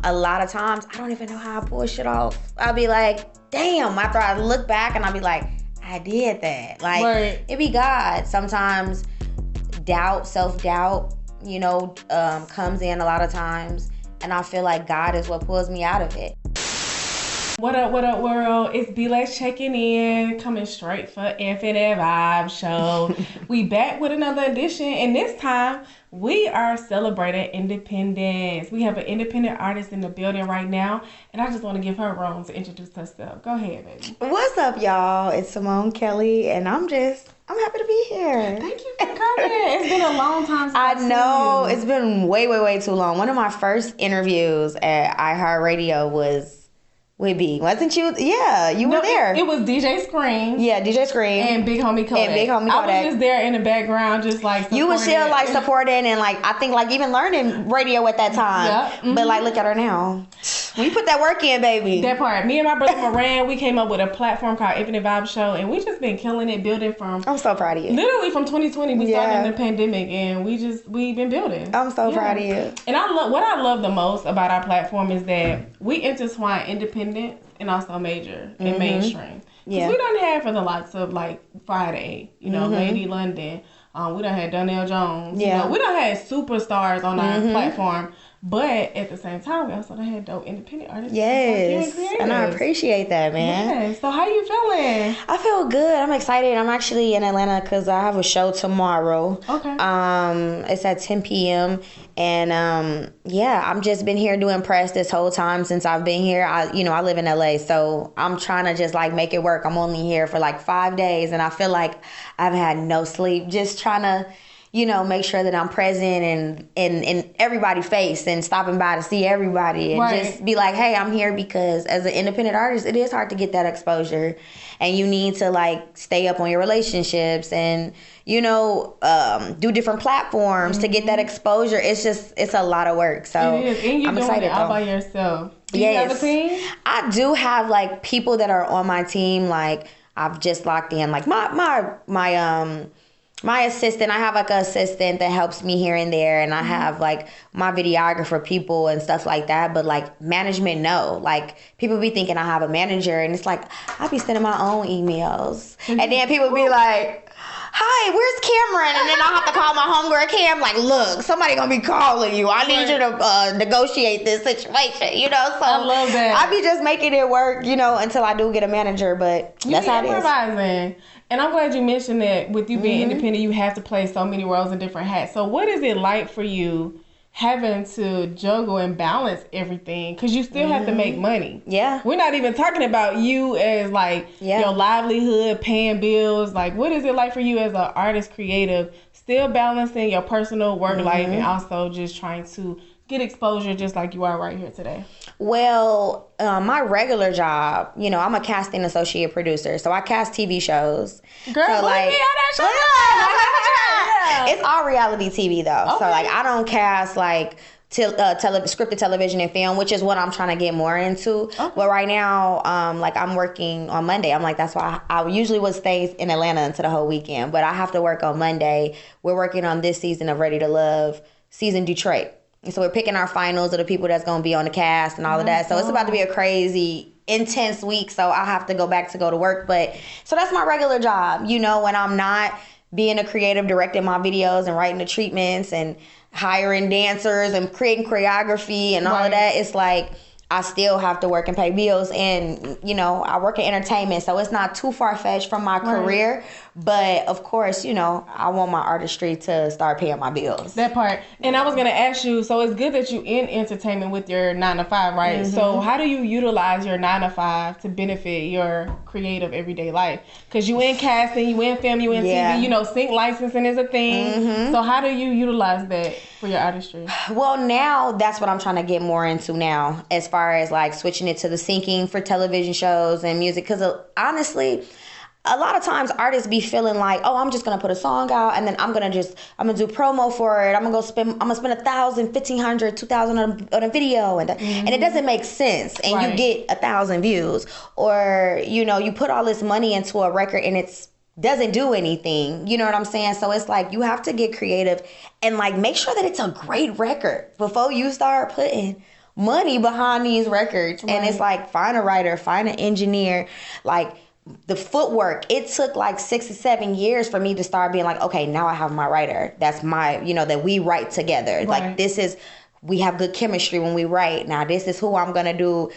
a lot of times I don't even know how I pull shit off. I'll be like, damn, after I look back and I'll be like, I did that. Like, right. It be God. Sometimes doubt, self-doubt, comes in a lot of times. And I feel like God is what pulls me out of it. What up, world? It's B-Lex checking in, coming straight for Infinite Vibe Show. We back with another edition, and this time we are celebrating independence. We have an independent artist in the building right now, and I just want to give her room to introduce herself. Go ahead, baby. What's up, y'all? It's Simone Kelly, and I'm happy to be here. Thank you for coming. It's been a long time since I know. I've seen you. It's been way too long. One of my first interviews at iHeartRadio was with B. Wasn't you? Yeah, you were there. It was DJ Scream. Yeah, DJ Scream. And Big Homie Kodak. I was just there in the background, just like supporting. You were still like supporting and like, I think like even learning radio at that time. Yeah. Mm-hmm. But like, look at her now. We put that work in, baby. That part. Me and my brother Moran, we came up with a platform called Infinite Vibe Show, and we just been killing it, building from. I'm so proud of you. Literally from 2020, we started in the pandemic, and we've been building. I'm so proud of you. And what I love the most about our platform is that we intertwine independent and also major and mainstream. Because we done had for the likes of like Friday, Lady London. We done had Donnell Jones. Yeah. We done had superstars on our platform. But at the same time, we also done had dope independent artists. Yes. And I appreciate that, man. Yes. So how you feeling? I feel good. I'm excited. I'm actually in Atlanta because I have a show tomorrow. Okay. It's at 10 p.m. And I'm just been here doing press this whole time since I've been here. I live in LA, so I'm trying to just like make it work. I'm only here for like 5 days, and I feel like I've had no sleep. Just trying to make sure that I'm present and in everybody's face and stopping by to see everybody and just be like, hey, I'm here because as an independent artist, it is hard to get that exposure, and you need to like stay up on your relationships and do different platforms to get that exposure. It's a lot of work. So it is. And you're I'm excited doing it all by yourself. Do you have a team? I do have like people that are on my team. Like I've just locked in like my assistant. I have like an assistant that helps me here and there, and I have like my videographer people and stuff like that. But like management, no. Like people be thinking I have a manager, and it's like I be sending my own emails, and then people be like, "Hi, where's Cameron?" And then I have to call my homegirl Cam. Like, look, somebody gonna be calling you. I need you to negotiate this situation. So I love that. I be just making it work, until I do get a manager. But that's how it is. Improvising. And I'm glad you mentioned that with you being independent, you have to play so many roles and different hats. So what is it like for you having to juggle and balance everything? Because you still have to make money. Yeah. We're not even talking about you as like your livelihood, paying bills. Like, what is it like for you as an artist, creative, still balancing your personal work life and also just trying to get exposure just like you are right here today? Well, my regular job, I'm a casting associate producer, so I cast TV shows. Girl, so, like, me on that show. It's all reality TV though. Okay. So like I don't cast like scripted television and film, which is what I'm trying to get more into. Okay. But right now, like I'm working on Monday. I'm like, that's why I usually would stay in Atlanta until the whole weekend, but I have to work on Monday. We're working on this season of Ready to Love, season Detroit. And so we're picking our finals of the people that's going to be on the cast and all of that. So it's about to be a crazy, intense week. So I have to go to work. But so that's my regular job. When I'm not being a creative, directing my videos and writing the treatments and hiring dancers and creating choreography and all of that, it's like I still have to work and pay bills. And, I work in entertainment. So it's not too far-fetched from my career. But, of course, I want my artistry to start paying my bills. That part. And I was going to ask you, so it's good that you in entertainment with your 9-to-5, right? So how do you utilize your 9-to-5 to benefit your creative everyday life? Because you in casting, you in film, you in TV, sync licensing is a thing. So how do you utilize that for your artistry? Well, now that's what I'm trying to get more into now, as far as like switching it to the syncing for television shows and music. Because honestly, a lot of times artists be feeling like, oh, I'm just gonna put a song out and then I'm gonna do promo for it. I'm gonna spend $1,000, $1,500, $2,000 on a video, and it doesn't make sense. And you get 1,000 views, or you put all this money into a record and it's doesn't do anything. You know what I'm saying? So it's like you have to get creative and like make sure that it's a great record before you start putting money behind these records. Right. And it's like, find a writer, find an engineer, like the footwork. It took like 6 or 7 years for me to start being like, okay, now I have my writer. That's my, that we write together. Right. Like we have good chemistry when we write. Now this is who I'm going to do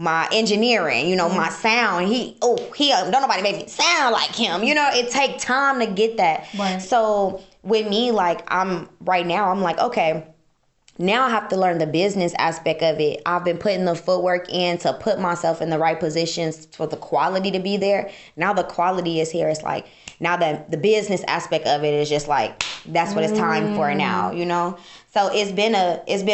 my engineering, my sound. He don't nobody make me sound like him. It take time to get that. Right. So with me, like I'm like, okay, now I have to learn the business aspect of it. I've been putting the footwork in to put myself in the right positions for the quality to be there. Now the quality is here. It's like, now that the business aspect of it is just like, that's what it's time for now, So it's been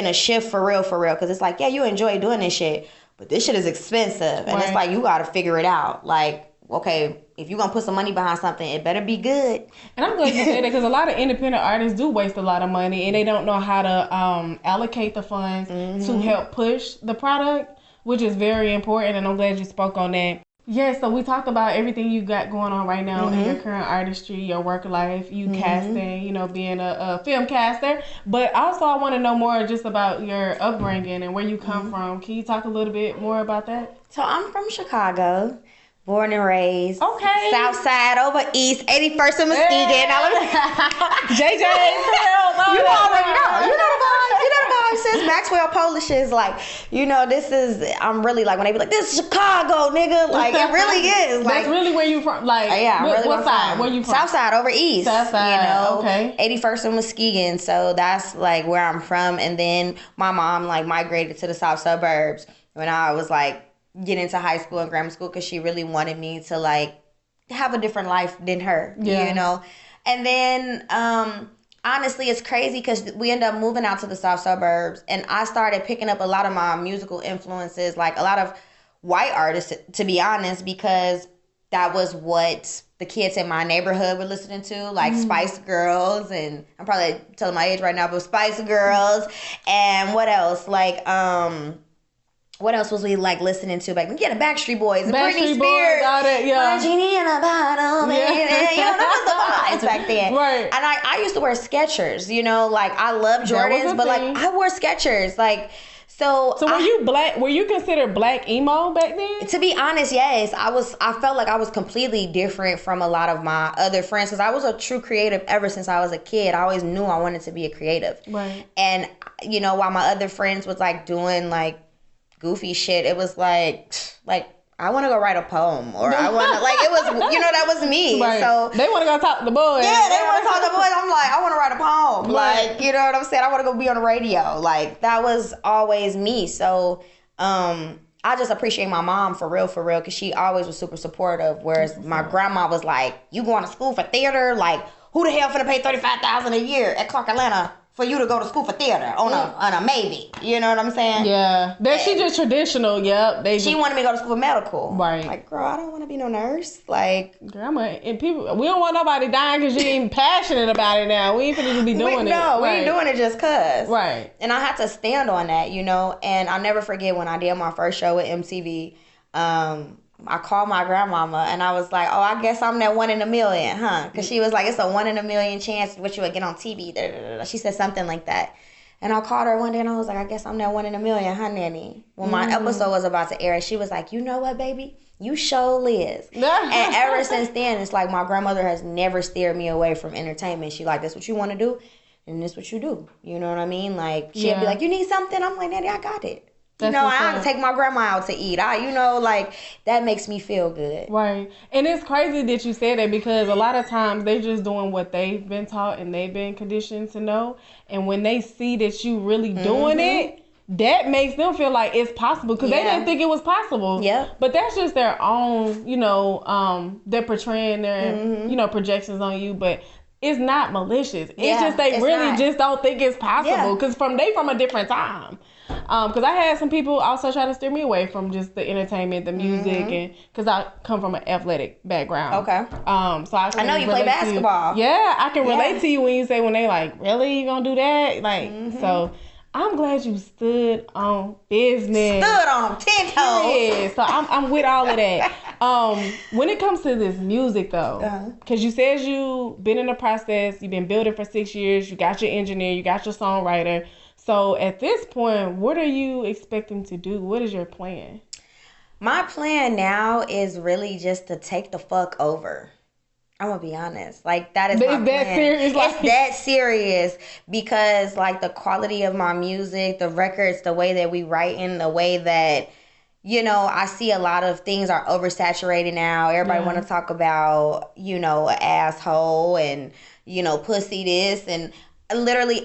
a shift for real. Cause it's like, yeah, you enjoy doing this shit, but this shit is expensive. And It's like, you got to figure it out. Like, okay, if you're going to put some money behind something, it better be good. And I'm glad you say that, because a lot of independent artists do waste a lot of money, and they don't know how to allocate the funds to help push the product, which is very important, and I'm glad you spoke on that. Yeah, so we talked about everything you got going on right now in your current artistry, your work life, you casting, being a film caster. But also I want to know more just about your upbringing and where you come from. Can you talk a little bit more about that? So I'm from Chicago. Born and raised. Okay. South side over east, 81st and Muskegon. JJ. You already know. You know the vibes. Sis. Maxwell Polish is like, I'm really like, when they be like, this is Chicago, nigga. Like, it really is. Like, that's really where you from? Like, what side? Where you from? South side over east. South side, okay. 81st and Muskegon. So that's like where I'm from. And then my mom like migrated to the south suburbs when I was like, get into high school and grammar school, because she really wanted me to like have a different life than her, And then honestly, it's crazy because we ended up moving out to the south suburbs, and I started picking up a lot of my musical influences, like a lot of white artists, to be honest, because that was what the kids in my neighborhood were listening to, like Spice Girls, and I'm probably telling my age right now, but Spice Girls, and what else, like what else was we like listening to back then? Yeah, the Backstreet Boys, and Britney Spears, got it, yeah. Genie in a bottle, that was the vibes back then. Right. And I used to wear Skechers, like I love Jordans, but like I wore Skechers, like. So were you black? Were you considered black emo back then? To be honest, yes. I felt like I was completely different from a lot of my other friends, because I was a true creative ever since I was a kid. I always knew I wanted to be a creative. Right. And while my other friends was like doing like goofy shit, it was like I want to go write a poem, or I want to, like, it was, that was me. Right. So they want to go talk to the boys. Yeah, they want to talk to the boys. I'm like, I want to write a poem. Right. Like, you know what I'm saying? I want to go be on the radio. Like, that was always me. So, I just appreciate my mom for real, because she always was super supportive. Whereas my grandma was like, you going to school for theater? Like, who the hell finna pay $35,000 a year at Clark Atlanta for you to go to school for theater on a maybe? You know what I'm saying? Yeah. She just traditional, yep. She wanted me to go to school for medical. Right. Like, girl, I don't want to be no nurse. Like, girl, and people, we don't want nobody dying because you ain't passionate about it now. We ain't finna just be doing it. No, we ain't doing it just cause. Right. And I had to stand on that, and I'll never forget when I did my first show with MTV, I called my grandmama and I was like, oh, I guess I'm that 1 in a million, huh? Because she was like, it's a 1 in a million chance that you would get on TV. She said something like that. And I called her one day and I was like, I guess I'm that 1 in a million, huh, Nanny? When my episode was about to air, she was like, you know what, baby? You sure Liz. And ever since then, it's like my grandmother has never steered me away from entertainment. She like, this what you want to do? And this what you do. You know what I mean? Like, she'd be like, you need something? I'm like, Nanny, I got it. I have to take my grandma out to eat. That makes me feel good. Right. And it's crazy that you said that, because a lot of times they're just doing what they've been taught and they've been conditioned to know. And when they see that you really doing it, that makes them feel like it's possible, because they didn't think it was possible. Yeah. But that's just their own, they're portraying their, projections on you. But it's not malicious. It's just they really just don't think it's possible, because they from a different time. Because I had some people also try to steer me away from just the entertainment, the music, and because I come from an athletic background. Okay. So I know you play basketball. Yeah, I can relate to you when you say, when they like, really, you gonna do that? Like, so I'm glad you stood on business. Stood on 10 toes. Yeah, so I'm with all of that. When it comes to this music though, because you said you been in the process, you've been building for 6 years, you got your engineer, you got your songwriter. So at this point, what are you expecting to do? What is your plan? My plan now is really just to take the fuck over. I'm gonna be honest. Like, that is my plan. That serious? Like, it's that serious because, like, the quality of my music, the records, the way that we write in, the way that, you know, I see a lot of things are oversaturated now. Everybody want to talk about, you know, an asshole and, you know, pussy this and literally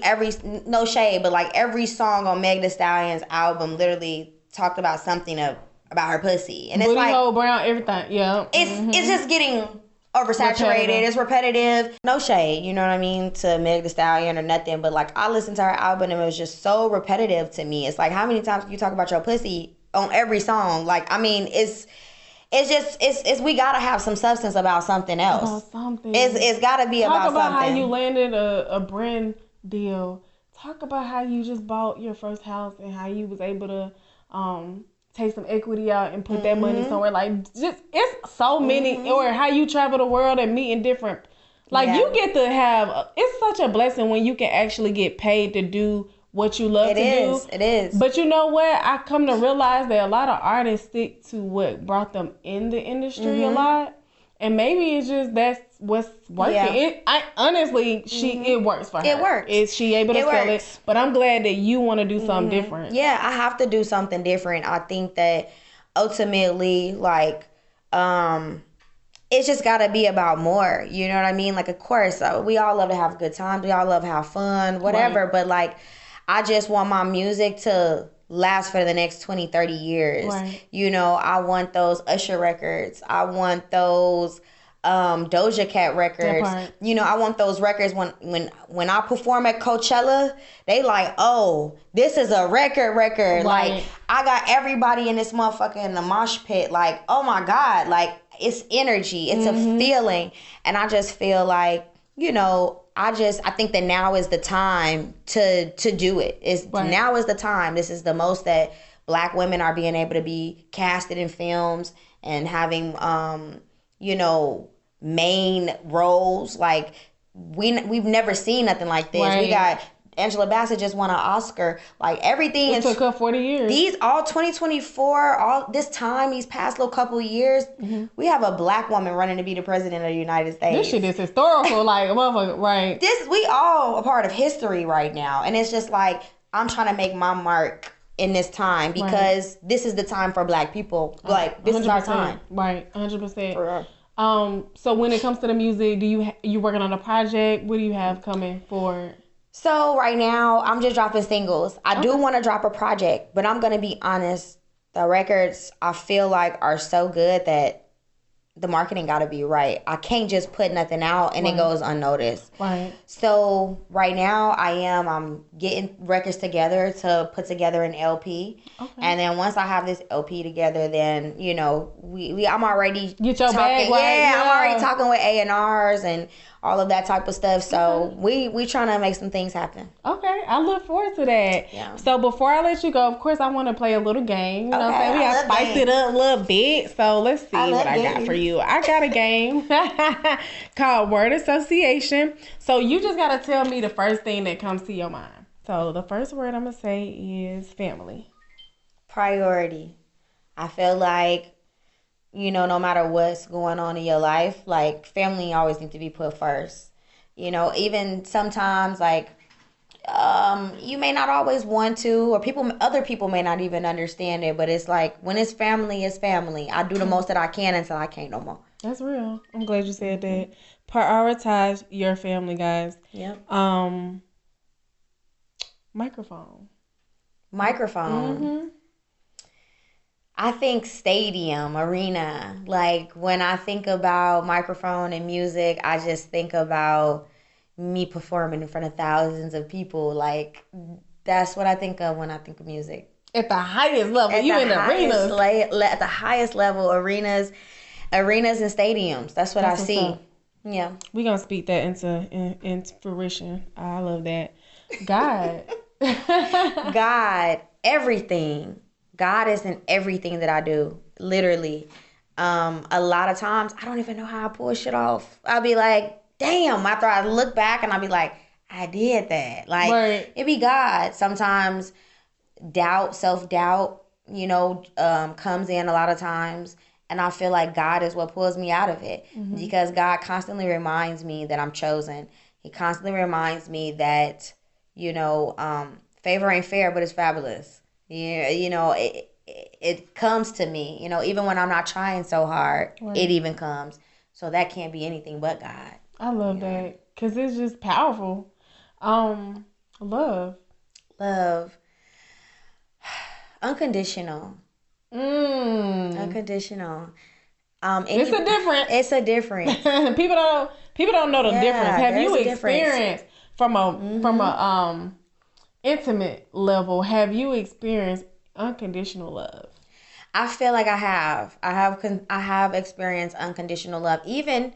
no shade, but like every song on Meg Thee Stallion's album literally talked about something about her pussy. And it's booty like, hole, brown, everything. Yeah. It's just getting oversaturated. It's repetitive. No shade, you know what I mean, to Meg Thee Stallion or nothing, but like, I listened to her album and it was just so repetitive to me. It's like, how many times can you talk about your pussy on every song? Like, I mean, it's we gotta have some substance about something else. About something. It's gotta be about something. Talk about how you landed a brand deal. Talk about how you just bought your first house and how you was able to take some equity out and put that money somewhere. Like, just, it's so many, or how you travel the world and meeting different, like, you get to have, it's such a blessing when you can actually get paid to do what you love to do. It is. But you know what? I come to realize that a lot of artists stick to what brought them in the industry a lot. And maybe it's just that's what's working. Yeah. It works for her. It works. Is she able to sell it? But I'm glad that you want to do something different. Yeah, I have to do something different. I think that ultimately, like, it's just got to be about more. You know what I mean? Like, of course, we all love to have good times. We all love to have fun, whatever. Right. But, like, I just want my music to last for the next 20, 30 years. Right. You know, I want those Usher records. I want those Doja Cat records. You know, I want those records when I perform at Coachella, they like, oh, this is a record. Right. Like, I got everybody in this motherfucker in the mosh pit. Like, oh my God, like, it's energy. It's a feeling. And I just feel like, you know, I think that now is the time to do it. Now is the time. This is the most that Black women are being able to be casted in films and having, you know, main roles. Like, we've never seen nothing like this. Right. We got Angela Bassett just won an Oscar. Like, everything. It took her 40 years. These all 2024, all this time, these past little couple of years, we have a Black woman running to be the president of the United States. This shit is historical, like, motherfucker, right? We all a part of history right now, and it's just like, I'm trying to make my mark in this time because this is the time for Black people. Like, this is our time. Right, 100%. For real. So when it comes to the music, you working on a project? What do you have coming forward? So right now, I'm just dropping singles. I do want to drop a project, but I'm going to be honest. The records, I feel like, are so good that the marketing got to be right. I can't just put nothing out and it goes unnoticed. Right. So right now, I'm getting records together to put together an LP. Okay. And then once I have this LP together, then, you know, I'm already get your bag right. Yeah, I'm already talking with A&Rs and all of that type of stuff. So we trying to make some things happen. Okay, I look forward to that. Yeah. So before I let you go, of course, I want to play a little game. You know what I'm saying? We got to spice it up a little bit. So let's see what I got for you. I got a game called Word Association. So you just got to tell me the first thing that comes to your mind. So the first word I'm going to say is family. Priority. I feel like, you know, no matter what's going on in your life, like, family always needs to be put first. You know, even sometimes, like, you may not always want to, or other people may not even understand it, but it's like, when it's family, it's family. I do the most that I can until I can't no more. That's real. I'm glad you said that. Prioritize your family, guys. Yeah. Microphone. I think stadium, arena. Like, when I think about microphone and music, I just think about me performing in front of thousands of people. Like, that's what I think of when I think of music. At the highest level, you in arenas. At the highest level, arenas and stadiums. That's what I see. Yeah. We're going to speak that into fruition. I love that. God. God, everything. God is in everything that I do, literally. A lot of times, I don't even know how I pull shit off. I'll be like, damn, after I look back and I'll be like, I did that. Like, Right. it be God. Sometimes self-doubt, comes in a lot of times. And I feel like God is what pulls me out of it. Because God constantly reminds me that I'm chosen. He constantly reminds me that, favor ain't fair, but it's fabulous. It comes to me, even when I'm not trying so hard, Right. it even comes. So that can't be anything but God. I love that because it's just powerful. Love. Unconditional. Unconditional. It's a difference. people don't know the difference. Have you experienced from a intimate level? Have you experienced unconditional love? I feel like I have. I have experienced unconditional love. Even,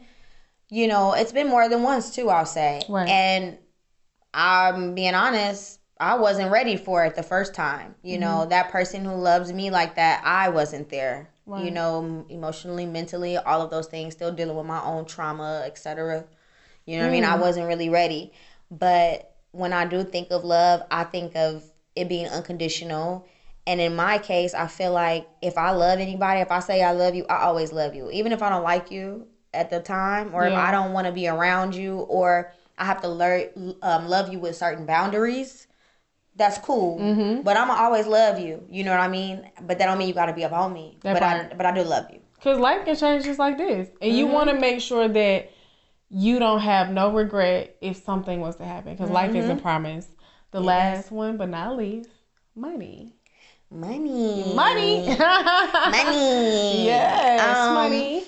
it's been more than once too, I'll say. Right. And I'm being honest, I wasn't ready for it the first time. That person who loves me like that, I wasn't there. Right. Emotionally, mentally, all of those things, still dealing with my own trauma, etc. You know what I mean? I wasn't really ready. But when I do think of love, I think of it being unconditional. And in my case, I feel like if I love anybody, if I say I love you, I always love you. Even if I don't like you at the time, or if I don't want to be around you, or I have to love you with certain boundaries, that's cool. But I'm going to always love you. You know what I mean? But that don't mean you got to be up on me. But I do love you. Because life can change just like this. And you want to make sure that you don't have no regret if something was to happen. Because life isn't promised. The last one, but not least, money. Money. Yes, money.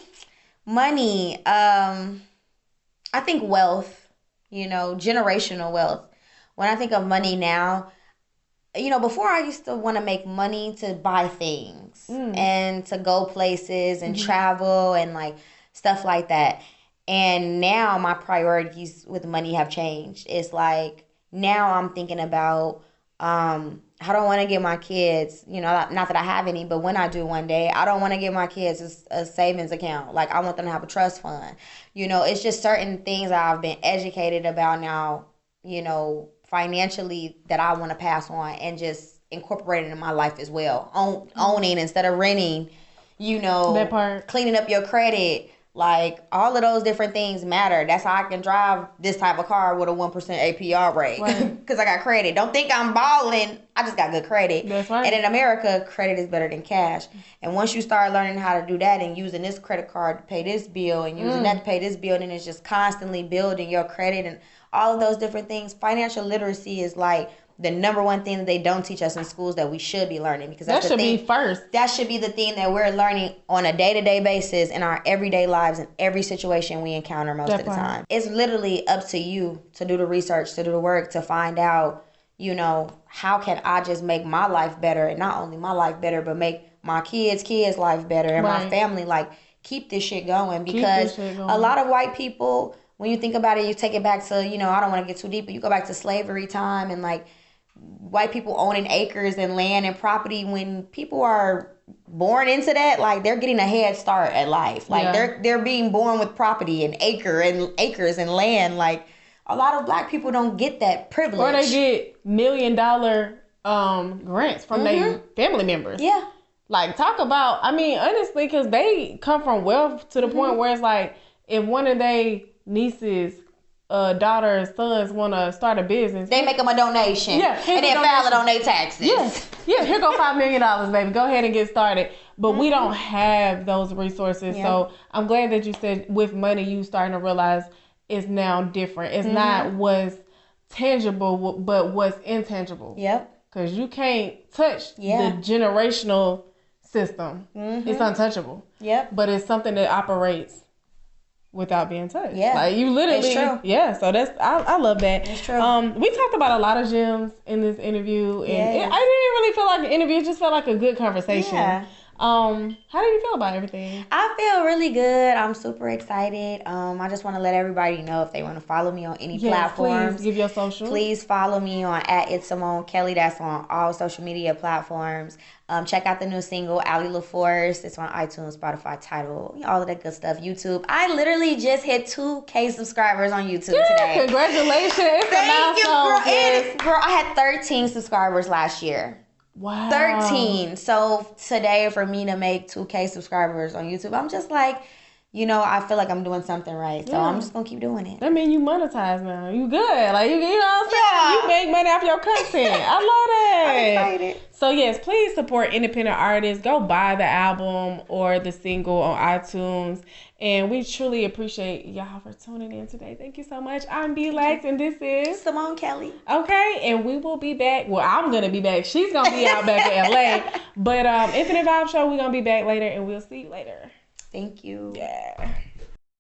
Money. I think wealth, generational wealth. When I think of money now, before I used to want to make money to buy things and to go places and travel and like stuff like that. And now my priorities with money have changed. It's like now I'm thinking about I don't want to give my kids, not that I have any, but when I do one day, I don't want to give my kids a savings account. Like, I want them to have a trust fund. It's just certain things that I've been educated about now, financially, that I want to pass on and just incorporate it in my life as well. Owning instead of renting, that part. Cleaning up your credit. Like, all of those different things matter. That's how I can drive this type of car with a 1% APR rate. Because I got credit. Don't think I'm balling. I just got good credit. That's right. And in America, credit is better than cash. And once you start learning how to do that and using this credit card to pay this bill and using that to pay this bill, then it's just constantly building your credit and all of those different things. Financial literacy is like the number one thing that they don't teach us in schools that we should be learning, because that should be first. That should be the thing that we're learning on a day-to-day basis in our everyday lives and every situation we encounter most of the time. It's literally up to you to do the research, to do the work, to find out, how can I just make my life better, and not only my life better, but make my kids' life better, and my family, like, keep this shit going. Because a lot of white people, when you think about it, you take it back to, I don't want to get too deep, but you go back to slavery time and like white people owning acres and land and property. When people are born into that, like, they're getting a head start at life. Like, they're being born with property and acres and land. Like, a lot of black people don't get that privilege. Or they get $1 million grants from their family members. Yeah. Like, talk about, honestly, because they come from wealth to the point where it's like, if one of their nieces, daughters, sons want to start a business, they make them a donation. Yeah. And then file it on their taxes. Yeah, here go $5 million, baby. Go ahead and get started. But we don't have those resources. So I'm glad that you said with money, you starting to realize it's now different. It's not what's tangible, but what's intangible. Yep. Because you can't touch the generational system. It's untouchable. Yep. But it's something that operates without being touched. Yeah. Like, you literally. It's true. Yeah. So I love that. It's true. We talked about a lot of gems in this interview, and I didn't really feel like an interview. It just felt like a good conversation. Yeah. How do you feel about everything? I feel really good. I'm super excited. I just want to let everybody know if they want to follow me on any platforms. Please give your social. Please follow me on @It's Simone Kelly. That's on all social media platforms. Check out the new single, Allie LaForce. It's on iTunes, Spotify, Tidal, all of that good stuff. YouTube. I literally just hit 2K subscribers on YouTube today. Congratulations. Thank you, girl. Girl, I had 13 subscribers last year. Wow. 13. So today, for me to make 2K subscribers on YouTube, I'm just like, I feel like I'm doing something right. So I'm just going to keep doing it. That means you monetize now. You good. Like, you know what I'm saying? Yeah. You make money off your content. I love that. I'm excited. So, yes, please support independent artists. Go buy the album or the single on iTunes. And we truly appreciate y'all for tuning in today. Thank you so much. I'm B-Lex, and this is Simone Kelly. Okay, and we will be back. Well, I'm going to be back. She's going to be out back in LA. But Infinite Vibe Show, we're going to be back later, and we'll see you later. Thank you. Yeah.